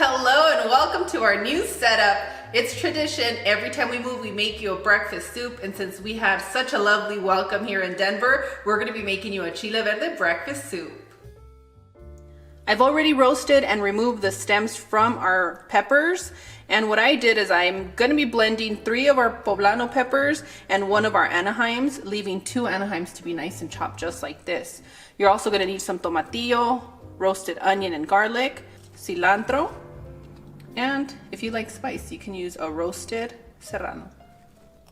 Hello and welcome to our new setup. It's tradition, every time we move we make you a breakfast soup, and since we have such a lovely welcome here in Denver, we're going to be making you a Chile Verde breakfast soup. I've already roasted and removed the stems from our peppers, and what I did is I'm going to be blending 3 of our poblano peppers and 1 of our Anaheims, leaving 2 Anaheims to be nice and chopped just like this. You're also going to need some tomatillo, roasted onion and garlic, cilantro, and if you like spice, you can use a roasted serrano.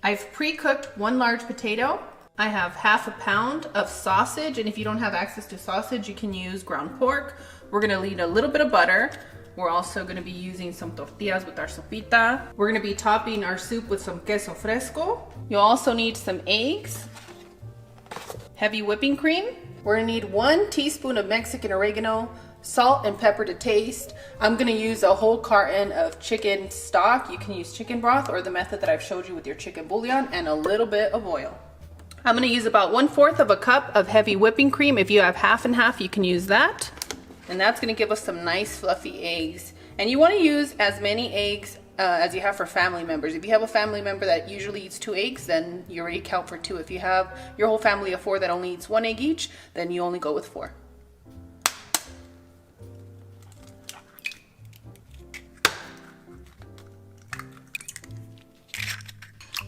I've pre-cooked 1 large potato. I have half a pound of sausage, and if you don't have access to sausage, you can use ground pork. We're gonna need a little bit of butter. We're also gonna be using some tortillas with our sopita. We're gonna be topping our soup with some queso fresco. You'll also need some eggs, heavy whipping cream. We're gonna need 1 teaspoon of Mexican oregano, salt and pepper to taste. I'm gonna use a whole carton of chicken stock. You can use chicken broth or the method that I've showed you with your chicken bouillon, and a little bit of oil. I'm gonna use about 1/4 of a cup of heavy whipping cream. If you have half and half, you can use that. And that's gonna give us some nice fluffy eggs. And you wanna use as many eggs as you have for family members. If you have a family member that usually eats 2 eggs, then you already count for 2. If you have your whole family of 4 that only eats 1 egg each, then you only go with 4.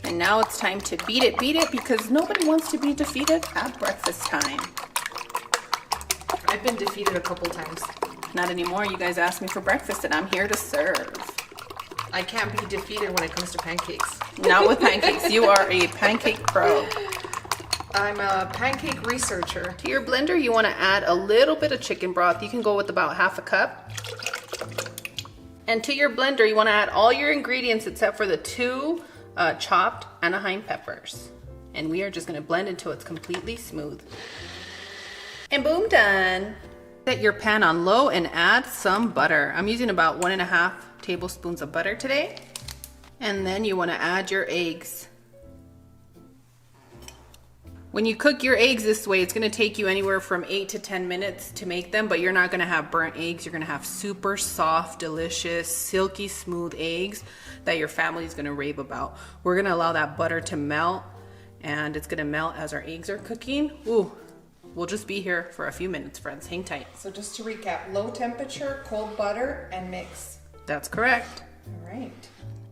And now it's time to beat it, because nobody wants to be defeated at breakfast time. I've been defeated a couple times. Not anymore. You guys asked me for breakfast and I'm here to serve. I can't be defeated when it comes to pancakes. Not with pancakes. You are a pancake pro. I'm a pancake researcher. To your blender, you want to add a little bit of chicken broth. You can go with about half a cup. And to your blender, you want to add all your ingredients except for the 2 chopped Anaheim peppers. And we are just going to blend until it's completely smooth. And boom, done. Set your pan on low and add some butter. I'm using about 1.5 tablespoons of butter today. And then you want to add your eggs. When you cook your eggs this way, it's going to take you anywhere from 8 to 10 minutes to make them, but you're not going to have burnt eggs. You're going to have super soft, delicious, silky smooth eggs that your family is going to rave about. We're going to allow that butter to melt, and it's going to melt as our eggs are cooking. Ooh, we'll just be here for a few minutes, friends. Hang tight. So just to recap, low temperature, cold butter, and mix. That's correct. All right.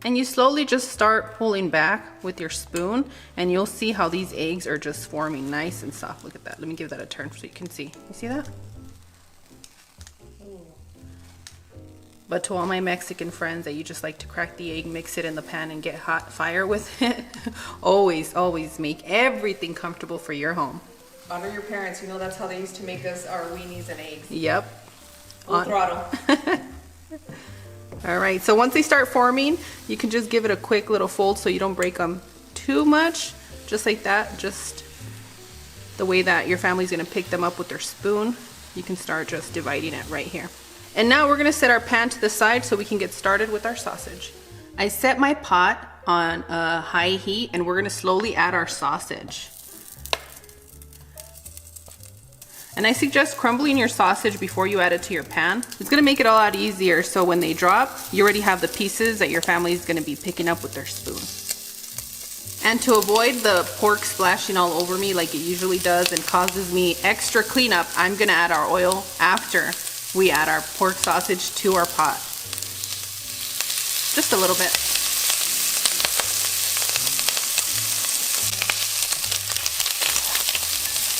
And you slowly just start pulling back with your spoon, and you'll see how these eggs are just forming nice and soft. Look at that. Let me give that a turn so you can see. You see that? Ooh. But to all my Mexican friends that you just like to crack the egg, mix it in the pan, and get hot fire with it, always make everything comfortable for your home. Honor your parents. You know that's how they used to make us our weenies and eggs. Yep. Full throttle. All right, so once they start forming, you can just give it a quick little fold so you don't break them too much. Just like that, just the way that your family's gonna pick them up with their spoon. You can start just dividing it right here. And now we're gonna set our pan to the side so we can get started with our sausage. I set my pot on a high heat, and we're gonna slowly add our sausage. And I suggest crumbling your sausage before you add it to your pan. It's gonna make it a lot easier, so when they drop, you already have the pieces that your family is gonna be picking up with their spoon. And to avoid the pork splashing all over me like it usually does and causes me extra cleanup, I'm gonna add our oil after we add our pork sausage to our pot. Just a little bit.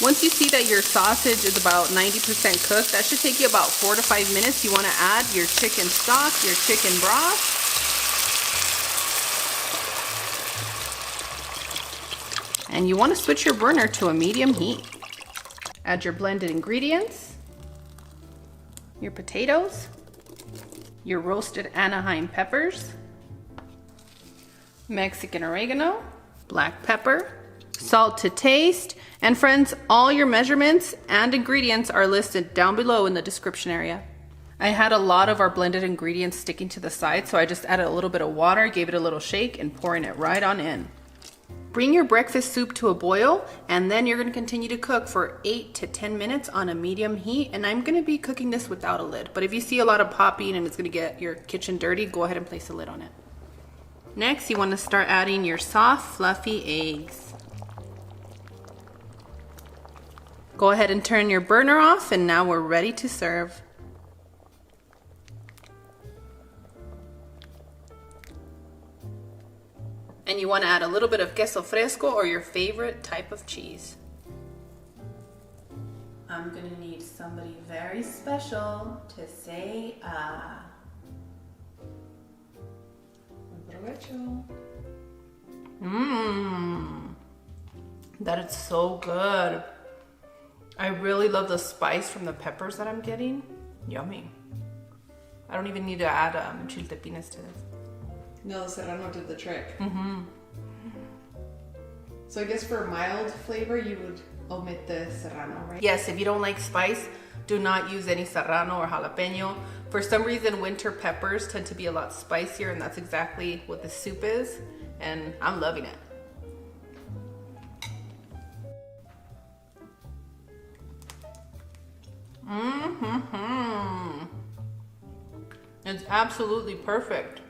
Once you see that your sausage is about 90% cooked, that should take you about 4 to 5 minutes. You want to add your chicken stock, your chicken broth. And you want to switch your burner to a medium heat. Add your blended ingredients, your potatoes, your roasted Anaheim peppers, Mexican oregano, black pepper, salt to taste, and friends, all your measurements and ingredients are listed down below in the description area. I had a lot of our blended ingredients sticking to the side, so I just added a little bit of water, gave it a little shake, and pouring it right on in. Bring your breakfast soup to a boil, and then you're gonna continue to cook for 8 to 10 minutes on a medium heat. And I'm gonna be cooking this without a lid, but if you see a lot of popping and it's gonna get your kitchen dirty, go ahead and place a lid on it. Next, you wanna start adding your soft, fluffy eggs. Go ahead and turn your burner off, and now we're ready to serve. And you want to add a little bit of queso fresco or your favorite type of cheese. I'm going to need somebody very special to say That is so good. I really love the spice from the peppers that I'm getting. Yummy. I don't even need to add chiltepines to this. No, the serrano did the trick. So I guess for a mild flavor, you would omit the serrano, right? Yes, if you don't like spice, do not use any serrano or jalapeno. For some reason, winter peppers tend to be a lot spicier, and that's exactly what the soup is, and I'm loving it. It's absolutely perfect.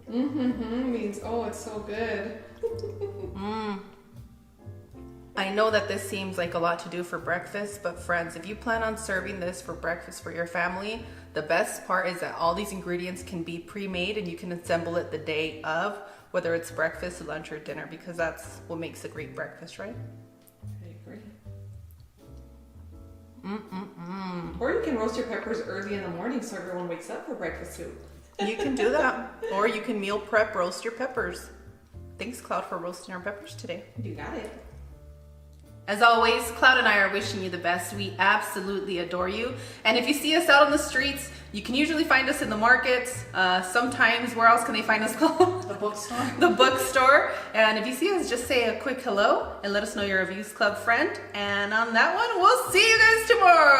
Means, oh, it's so good. I know that this seems like a lot to do for breakfast, but friends, if you plan on serving this for breakfast for your family, the best part is that all these ingredients can be pre-made and you can assemble it the day of, whether it's breakfast, lunch, or dinner, because that's what makes a great breakfast, right? I agree. Or you can roast your peppers early in the morning so everyone wakes up for breakfast soup. You can do that. Or you can meal prep, roast your peppers. Thanks, Cloud, for roasting our peppers today. You got it. As always, Cloud and I are wishing you the best. We absolutely adore you. And if you see us out on the streets, you can usually find us in the markets. Sometimes, where else can they find us, Cloud? The bookstore. The bookstore. And if you see us, just say a quick hello and let us know you're a Views Club friend. And on that one, we'll see you guys tomorrow.